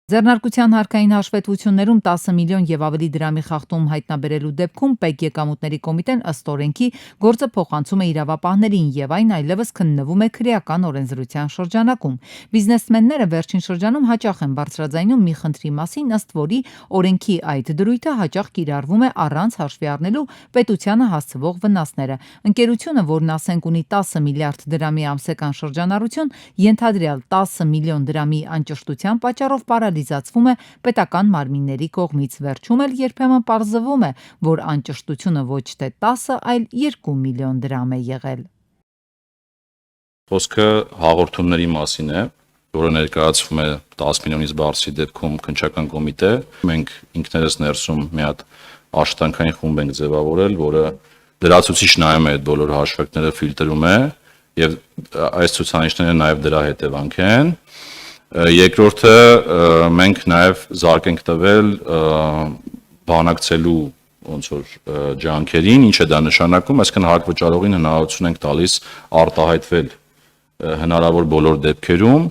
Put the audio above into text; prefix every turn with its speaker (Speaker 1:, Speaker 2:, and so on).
Speaker 1: Ձեռնարկության հարկային հաշվետվություններում 10 միլիոն եւ ավելի դրամի խախտում հայտնաբերելու դեպքում ՊԵԿ եկամուտների կոմիտեն ըստ օրենքի գործը փոխանցում է իրավապահներին եւ այն այլևս քննվում է քրեական օրենսդրության շրջանակում։ Բիզնեսմենները վերջին շրջանում հաճախ են բարձրաձայնում մի խնդրի մասին, ըստ որի օրենքի այդ դրույթը հաճախ կիրառվում է առանց հաշվի առնելու պետությանը հասցվող վնասները։ Ընկերությունը, որն ասենք ունի 10 միլիարդ դրամի ամսական շրջանառություն, ենթադրյալ 10 միլիոն դրամի անճշտության պատճառով պարալիզացվում է պետական մարմինների կողմից, վերջում էլ երբեմն պարզվում է, որ անճշտությունը ոչ թե 10, այլ 2 միլիոն դրամ է եղել։
Speaker 2: Խոսքը հաղորդումների մասին է, որը ներկայացվում է 10 միլիոնից բարձրի դեպքում քննչական կոմիտե։ Մենք ինքներս ներսում մի հատ աշխատանքային խումբ ենք ձևավորել, որը լրացուցիչ նայում է այդ բոլոր հաշվարկները, ֆիլտրում է, եւ այս ցուցանիշները նաեւ դրա հետևանք են։ Երկրորդը մենք նաեւ զարկ ենք տվել բանակցելու ոնց որ ջանքերին, ինչ է դա նշանակում, այսինքն հարկվճարողին հնարավորություն ենք տալիս արտահայտվել հնարավոր բոլոր դեպքերում